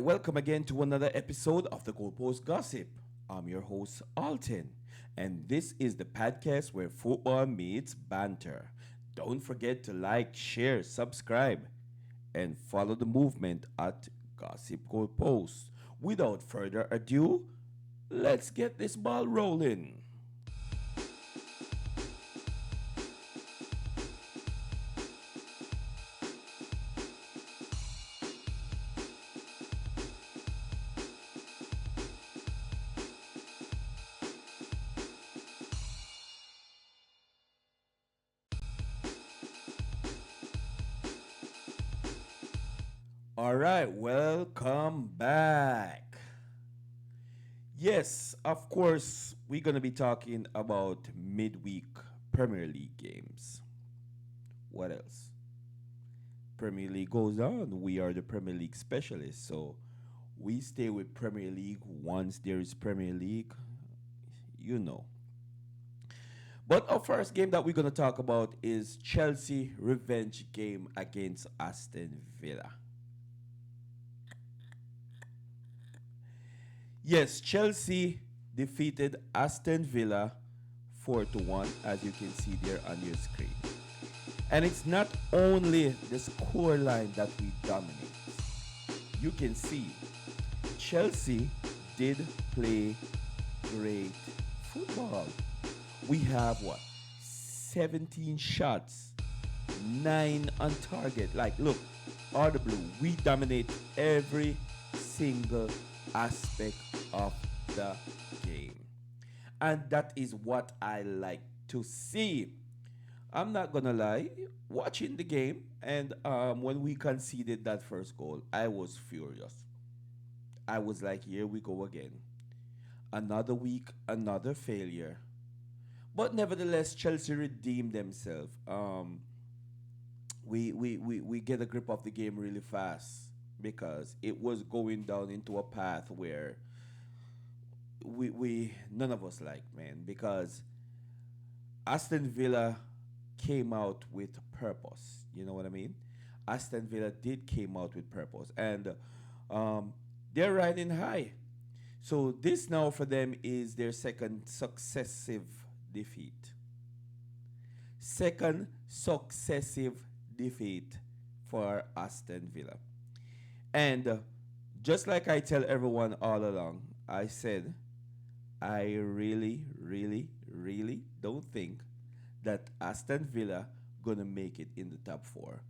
welcome again to another episode of the Goalpost Gossip. I'm your host, Alton, and this is the podcast where football meets banter. Don't forget to like, share, subscribe, and follow the movement at Gossip Goalpost. Without further ado, let's get this ball rolling. All right, welcome back. Yes, of course, we're going to be talking about midweek Premier League games. What else? Premier League goes on. We are the Premier League specialists, so we stay with Premier League once there is Premier League, you know. But our first game that we're going to talk about is Chelsea revenge game against Aston Villa. Yes, Chelsea defeated Aston Villa 4 to 1, as you can see there on your screen. And it's not only the scoreline that we dominate. You can see Chelsea did play great football. We have what? 17 shots, 9 on target. Like, look, all the blue. We dominate every single aspect of the game. And that is what I like to see. I'm not gonna lie, watching the game and when we conceded that first goal, I was furious. I was like, here we go again. Another week, another failure. But nevertheless, Chelsea redeemed themselves. We get a grip of the game really fast because it was going down into a path where we none of us like, man, because Aston Villa came out with purpose. You know what I mean? Aston Villa did came out with purpose, and they're riding high. So this now for them is their second successive defeat. Second successive defeat for Aston Villa. And just like I tell everyone all along, I said, I really, really, really don't think that Aston Villa gonna make it in the top four.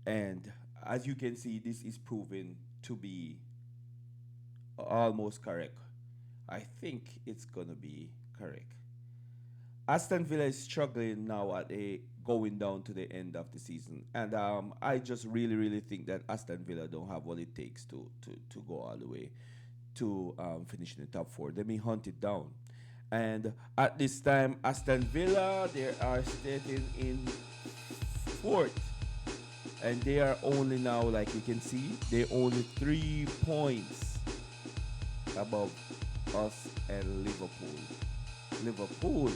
And as you can see, this is proven to be almost correct. I think it's gonna be correct. Aston Villa is struggling now at a going down to the end of the season, and I just really, really think that Aston Villa don't have what it takes to go all the way to finish in the top four. They may hunt it down, and at this time, Aston Villa they are sitting in fourth, and they are only now, like you can see, they're only 3 points above us and Liverpool. Liverpool,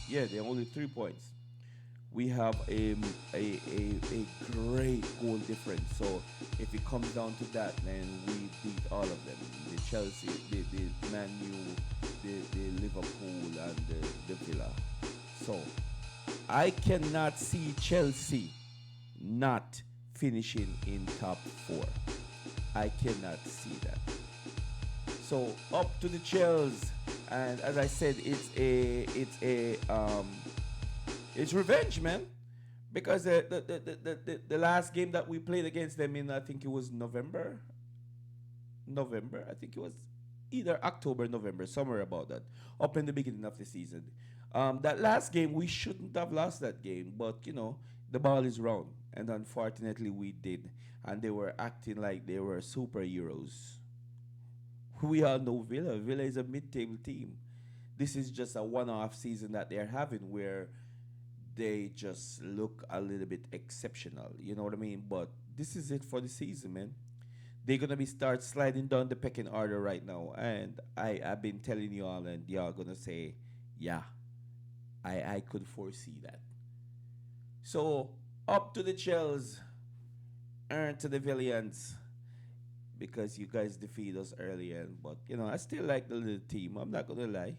yeah, they're only 3 points. We have a great goal difference. So if it comes down to that, man, we beat all of them. The Chelsea, the Man U, the Liverpool, and the Villa. So I cannot see Chelsea not finishing in top four. I cannot see that. So up to the Chelsea, and as I said, it's revenge, man. Because the last game that we played against them in, I think it was November. November, I think it was either October, November, somewhere about that. Up in the beginning of the season. That last game, we shouldn't have lost that game, but the ball is round, and unfortunately, we did. And they were acting like they were superheroes. We all know Villa. Villa is a mid-table team. This is just a one-off season that they're having where they just look a little bit exceptional. You know what I mean? But this is it for the season, man. They're gonna be start sliding down the pecking order right now, and I've been telling you all, and y'all gonna say, yeah, I could foresee that. So up to the Chels, earn to the Villians. because you guys defeat us earlier. But I still like the little team. I'm not gonna lie.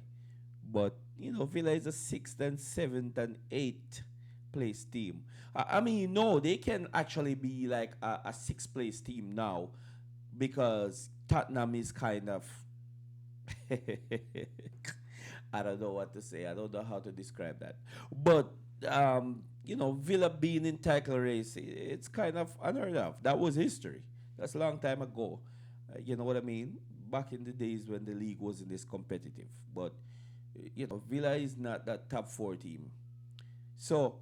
But Villa is a sixth and seventh and eighth place team. I mean, no, they can actually be like a sixth place team now because Tottenham is kind of I don't know what to say. I don't know how to describe that. But Villa being in title race, it's kind of unheard of. That was history. That's a long time ago. You know what I mean? Back in the days when the league wasn't this competitive. But Villa is not that top four team. So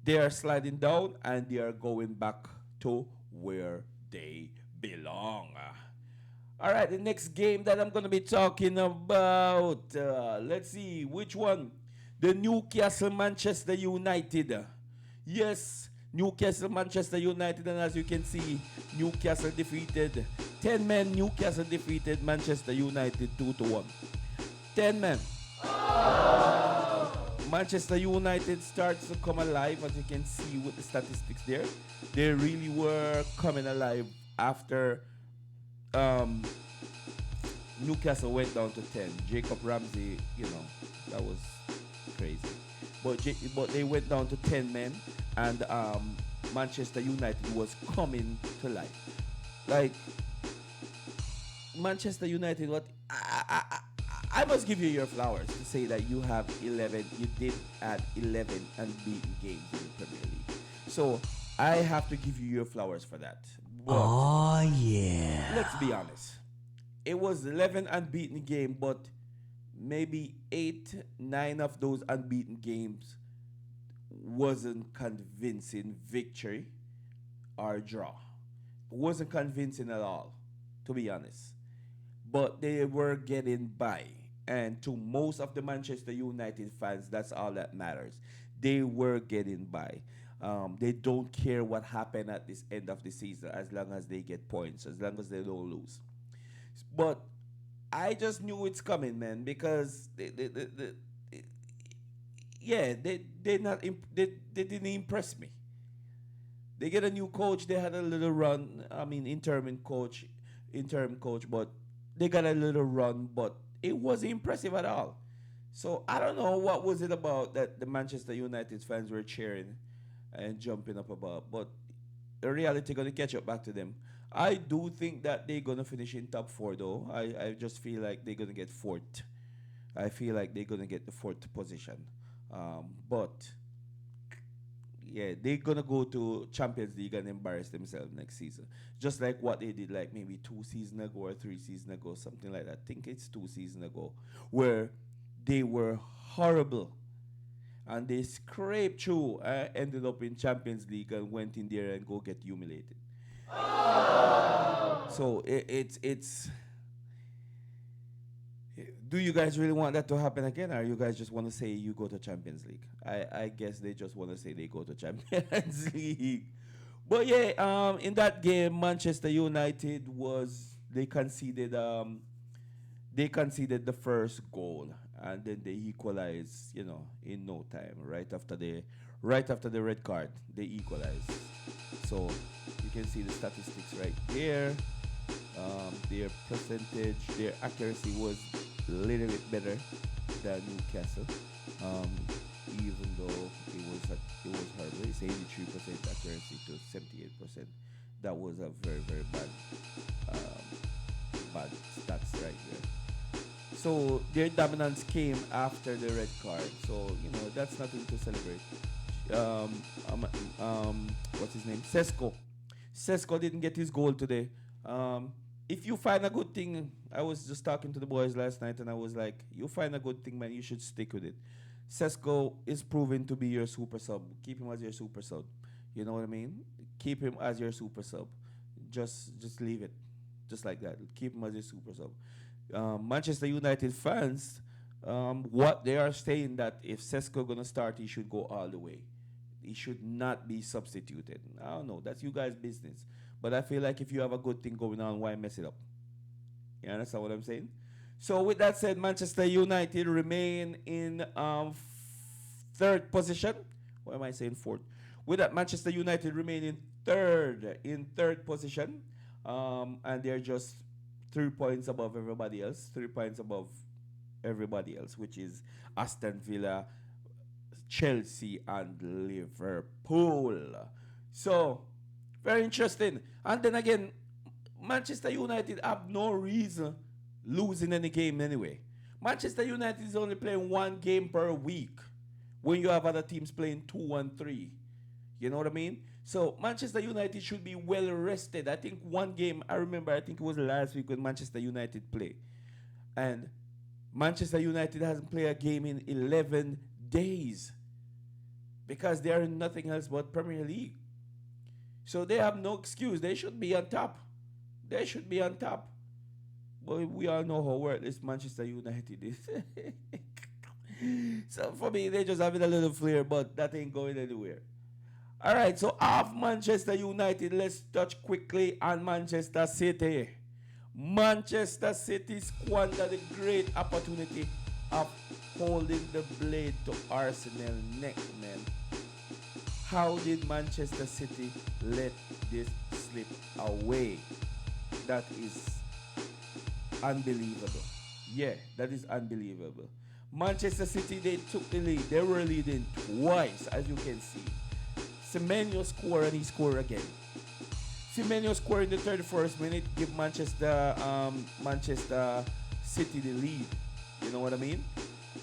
they are sliding down and they are going back to where they belong. All right, the next game that I'm going to be talking about. Let's see, which one? The Newcastle Manchester United. Yes, Newcastle Manchester United, and as you can see, Newcastle defeated 10 men. Newcastle defeated Manchester United 2-1. 10 men. Manchester United starts to come alive, as you can see with the statistics there. They really were coming alive after Newcastle went down to 10. Jacob Ramsey, that was crazy. But they went down to 10 men, and Manchester United was coming to life. Like, Manchester United, I must give you your flowers to say that you have 11. You did add 11 unbeaten games in the Premier League. So I have to give you your flowers for that. But oh yeah. let's be honest. It was 11 unbeaten game, but maybe 8, 9 of those unbeaten games wasn't convincing victory or draw. Wasn't convincing at all, to be honest. But they were getting by. And to most of the Manchester United fans, that's all that matters. They were getting by. They don't care what happened at this end of the season as long as they get points, as long as they don't lose. But I just knew it's coming, man, because yeah, they didn't impress me. They get a new coach. They had a little run. I mean, interim coach, but they got a little run, but it wasn't impressive at all. So I don't know what was it about that the Manchester United fans were cheering and jumping up about, but the reality gonna catch up back to them. I do think that they're gonna finish in top four though. I just feel like they're gonna get fourth. I feel like they're gonna get the fourth position. But yeah, they're gonna go to Champions League and embarrass themselves next season. Just like what they did like maybe 2 seasons ago or 3 seasons ago, something like that. I think it's 2 seasons ago, where they were horrible and they scraped through, ended up in Champions League and went in there and go get humiliated. So it's do you guys really want that to happen again, or you guys just want to say you go to Champions League? I guess they just want to say they go to Champions League. But yeah, in that game, Manchester United they conceded the first goal, and then they equalized, in no time. Right after the red card, they equalized. So you can see the statistics right there. Their percentage, their accuracy was a little bit better than Newcastle. Even though it was horrible. It's 83% accuracy to 78%. That was a very very bad stats right there. So their dominance came after the red card. So that's nothing to celebrate. Um, what's his name? Sesko didn't get his goal today. If you find a good thing, I was just talking to the boys last night, and I was like, you find a good thing, man, you should stick with it. Sesko is proven to be your super sub. Keep him as your super sub. You know what I mean? Keep him as your super sub. Just leave it, just like that. Keep him as your super sub. Manchester United fans, what they are saying that if Sesko gonna start, he should go all the way. He should not be substituted. I don't know. That's you guys' business. But I feel like if you have a good thing going on, why mess it up? You understand what I'm saying? So with that said, Manchester United remain in third position. What am I saying? Fourth. With that, Manchester United remain in third position. And they're just 3 points above everybody else, 3 points above everybody else, which is Aston Villa, Chelsea, and Liverpool. So, very interesting. And then again, Manchester United have no reason losing any game anyway. Manchester United is only playing one game per week when you have other teams playing two and three. You know what I mean? So Manchester United should be well rested. I think one game I remember, I think it was last week when Manchester United played. And Manchester United hasn't played a game in 11 days because they are in nothing else but Premier League. So they have no excuse. They should be on top. They should be on top. But we all know how worthless Manchester United is. So for me, they just having a little flair, but that ain't going anywhere. All right, so off Manchester United, let's touch quickly on Manchester City. Manchester City squandered a great opportunity of holding the blade to Arsenal neck, man. How did Manchester City let this slip away? That is unbelievable. Yeah, that is unbelievable. Manchester City, they took the lead. They were leading twice, as you can see. Semenyo scored and he scored again. Semenyo scored in the 31st minute, give Manchester City the lead. You know what I mean?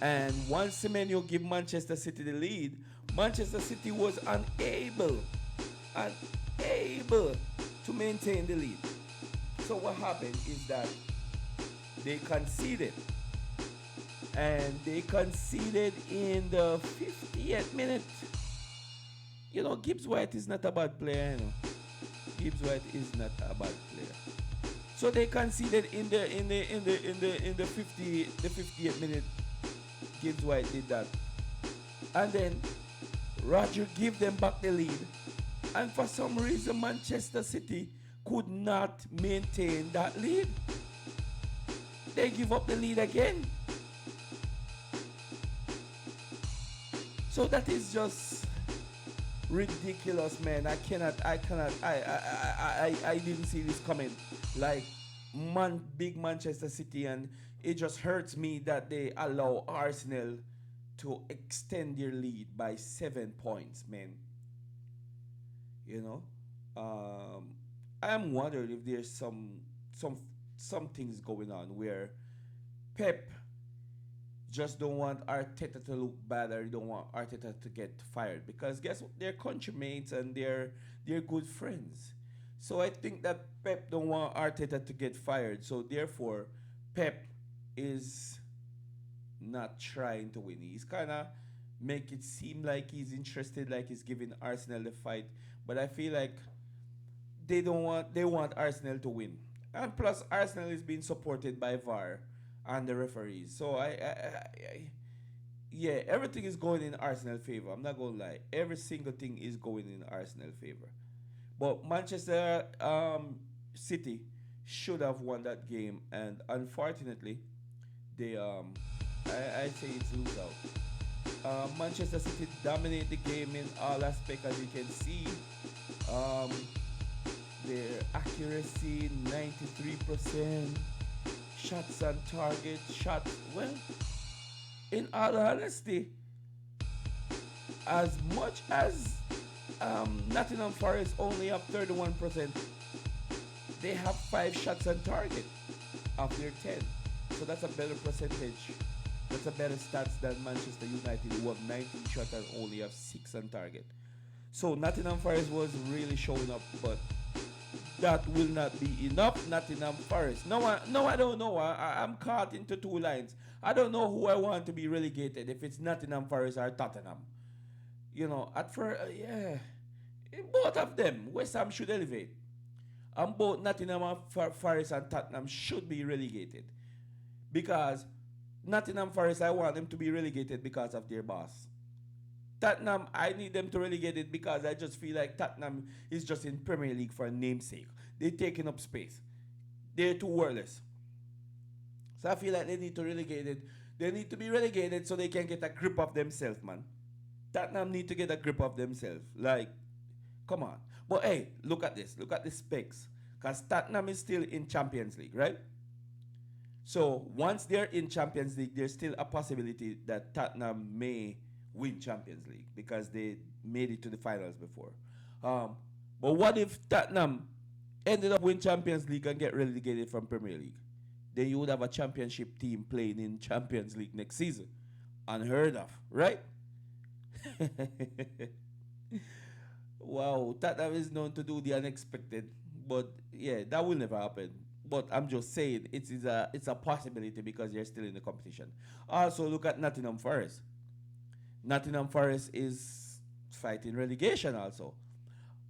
And once Semenyo give Manchester City the lead, Manchester City was unable to maintain the lead. So what happened is that they conceded. And they conceded in the 50th minute. You know, Gibbs White is not a bad player, you know. Gibbs White is not a bad player. So they conceded in the 50th minute. Gibbs White did that. And then Roger gave them back the lead. And for some reason Manchester City could not maintain that lead. They give up the lead again. So that is just ridiculous, man. I didn't see this coming. Like, big Manchester City, and it just hurts me that they allow Arsenal to extend their lead by 7 points, man. You know, I'm wondering if there's some things going on where Pep just don't want Arteta to look bad, or don't want Arteta to get fired, because guess what? They're countrymates and they're good friends. So I think that Pep don't want Arteta to get fired. So therefore, Pep is not trying to win. He's kind of make it seem like he's interested, like he's giving Arsenal the fight. But I feel like they want Arsenal to win. And plus Arsenal is being supported by VAR and the referees. So yeah, everything is going in Arsenal favor. I'm not gonna lie. Every single thing is going in Arsenal favor. But Manchester City should have won that game, and unfortunately, they I say it's lose out. Manchester City dominate the game in all aspects, as you can see. Um, their accuracy 93%, shots on target, shots. Well, in all honesty, as much as Nottingham Forest only have 31%, they have 5 shots on target of their 10. So that's a better percentage. That's a better stats than Manchester United, who have 19 shots and only have 6 on target. So Nottingham Forest was really showing up, but that will not be enough. Nottingham Forest. No, I don't know. I'm caught into two lines. I don't know who I want to be relegated, if it's Nottingham Forest or Tottenham. You know, at first, yeah, both of them. West Ham should elevate. And both Nottingham Forest and Tottenham should be relegated, because Nottingham Forest, I want them to be relegated because of their boss. Tottenham, I need them to relegate it because I just feel like Tottenham is just in Premier League for a namesake. They're taking up space. They're too worthless. So I feel like they need to relegate it. They need to be relegated so they can get a grip of themselves, man. Tottenham need to get a grip of themselves. Like, come on. But hey, look at this. Look at the specs. because Tottenham is still in Champions League, right? So once they're in Champions League, there's still a possibility that Tottenham may win Champions League because they made it to the finals before. Um, but what if Tottenham ended up win Champions League and get relegated from Premier League? Then you would have a championship team playing in Champions League next season. Unheard of, right? Wow, Tottenham is known to do the unexpected, but yeah, that will never happen. But I'm just saying it's a possibility because they're still in the competition. Also, look at Nottingham Forest. Nottingham Forest is fighting relegation also.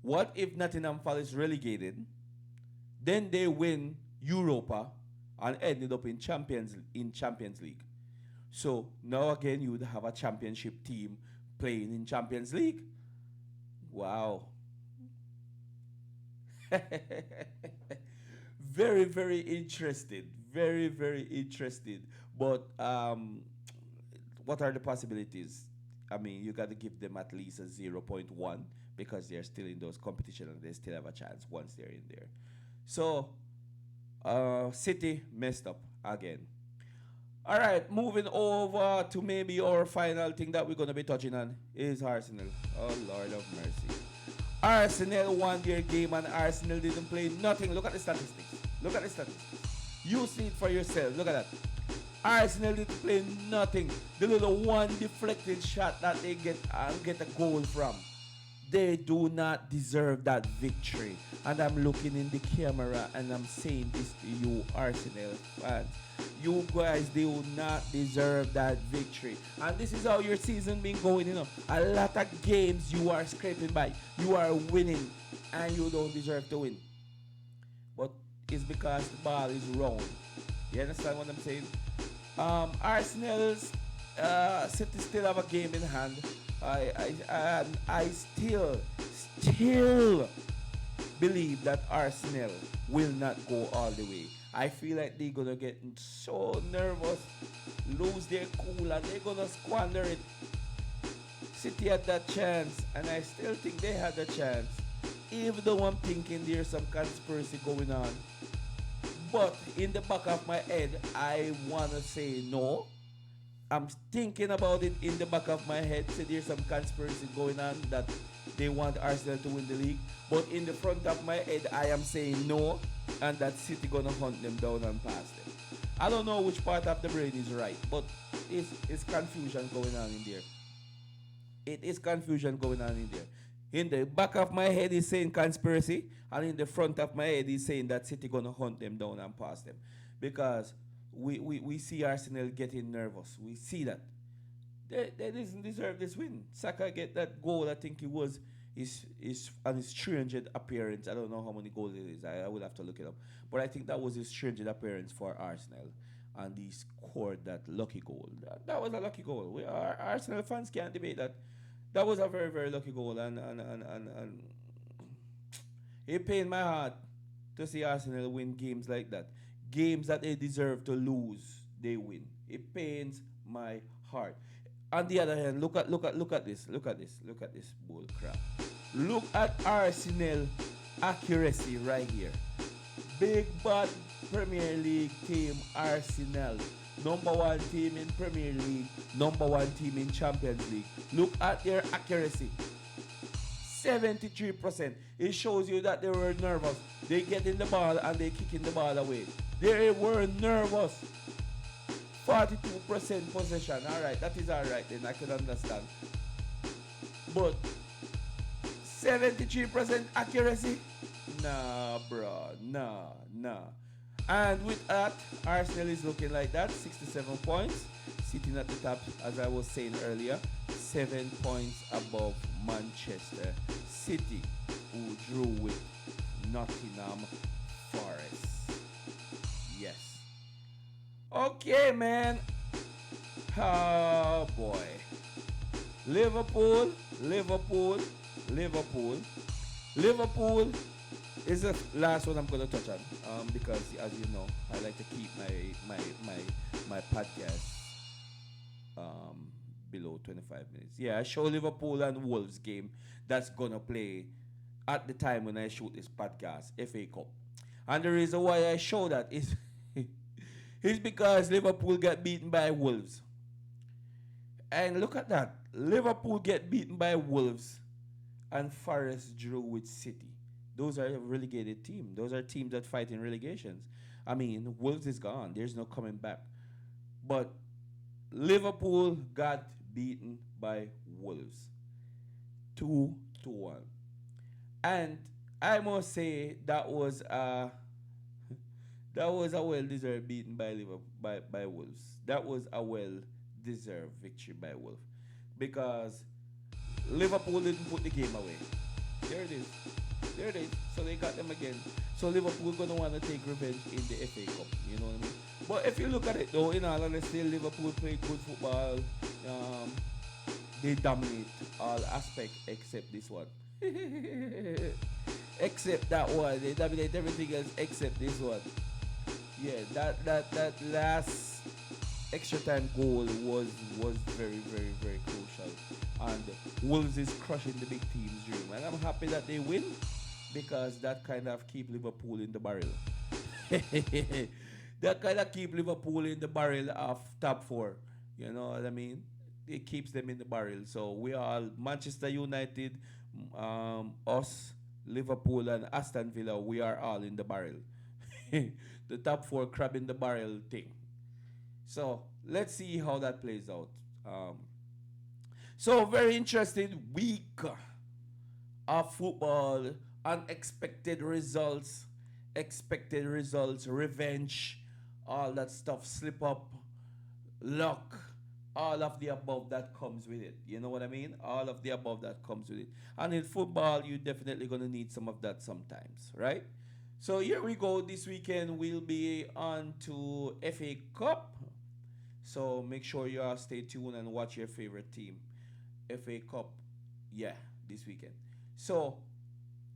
What if Nottingham Forest relegated, then they win Europa and ended up in Champions League? So now again you would have a championship team playing in Champions League. Wow. Very, very interested. Very, very interested. But what are the possibilities? I mean, you got to give them at least a zero point 0.1 because they're still in those competition and they still have a chance once they're in there. So, City messed up again. All right, moving over to maybe our final thing that we're going to be touching on is Arsenal. Oh, Lord of mercy. Arsenal won their game and Arsenal didn't play nothing. Look at the statistics. Look at the statistics. You see it for yourself. Look at that. Arsenal didn't play nothing. The little one deflected shot that they get a goal from. They do not deserve that victory. And I'm looking in the camera and I'm saying this to you, Arsenal fans. You guys do not deserve that victory. And this is how your season been going, A lot of games you are scraping by. You are winning and you don't deserve to win. But it's because the ball is round. You understand what I'm saying? Arsenal's City still have a game in hand. I still believe that Arsenal will not go all the way. I feel like they're gonna get so nervous, lose their cool, and they're gonna squander it. City had that chance, and I still think they had a chance. Even though I'm thinking there's some conspiracy going on. But in the back of my head, I wanna say no. I'm thinking about it in the back of my head. So there's some conspiracy going on that they want Arsenal to win the league. But in the front of my head, I am saying no, and that City gonna hunt them down and pass them. I don't know which part of the brain is right, but it's confusion going on in there. It is confusion going on in there. In the back of my head is saying conspiracy, and in the front of my head is saying that City gonna hunt them down and pass them. Because we see Arsenal getting nervous. We see that. They didn't deserve this win. Saka get that goal, I think it was his on his 300th appearance. I don't know how many goals it is. I would have to look it up. But I think that was his 300th appearance for Arsenal. And he scored that lucky goal. That was a lucky goal. Our Arsenal fans can't debate that. That was a very, very lucky goal. And it pained my heart to see Arsenal win games like that. Games that they deserve to lose, they win. It pains my heart. On the other hand, look at this bull crap. Look at Arsenal accuracy right here. Big bad Premier League team Arsenal. Number one team in Premier League, number one team in Champions League. Look at their accuracy. 73%. It shows you that they were nervous. They get in the ball and they kicking the ball away. They were nervous. 42% possession. Alright, that is alright then. I can understand. But 73% accuracy? Nah, bro. Nah. And with that, Arsenal is looking like that. 67 points. Sitting at the top, as I was saying earlier. 7 points above Manchester City, who drew with Nottingham Forest. Yes. Okay, man. Oh, boy. Liverpool is the last one I'm going to touch on because, as you know, I like to keep my podcast below 25 minutes. Yeah, I show Liverpool and Wolves game that's going to play at the time when I shoot this podcast, FA Cup. And the reason why I show that is is because Liverpool got beaten by Wolves. And look at that. Liverpool get beaten by Wolves and Forest drew with City. Those are a relegated team. Those are teams that fight in relegations. I mean, Wolves is gone. There's no coming back. But Liverpool got beaten by Wolves. 2-1. And I must say that was a well deserved beating by Liverpool by Wolves. That was a well deserved victory by Wolves. Because Liverpool didn't put the game away. There it is. There it is. So they got them again. So Liverpool gonna want to take revenge in the FA Cup. You know what I mean? But if you look at it though, in all honesty, Liverpool played good football. Um, they dominate all aspects except this one. Except that one. They dominate everything else except this one. Yeah, that last extra time goal was very, very, very crucial. And Wolves is crushing the big teams' dream. And I'm happy that they win because that kind of keep Liverpool in the barrel. That kind of keep Liverpool in the barrel of top four. You know what I mean? It keeps them in the barrel. So we are Manchester United, us, Liverpool, and Aston Villa. We are all in the barrel. The top four crab in the barrel thing. So let's see how that plays out. Um, so very interesting week of football, expected results, revenge, all that stuff, slip up, luck, all of the above that comes with it. You know what I mean? All of the above that comes with it. And in football, you're definitely gonna need some of that sometimes, right? So here we go. This weekend we'll be on to FA Cup. So make sure you all stay tuned and watch your favorite team. FA Cup, yeah, this weekend. So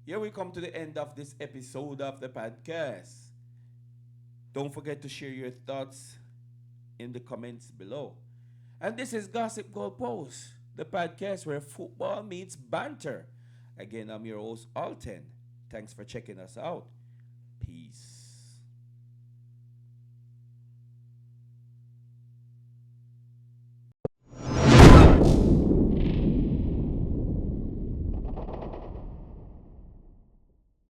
here we come to the end of this episode of the podcast. Don't forget to share your thoughts in the comments below. And this is Gossip Goalpost, the podcast where football meets banter. Again, I'm your host, Alten. Thanks for checking us out.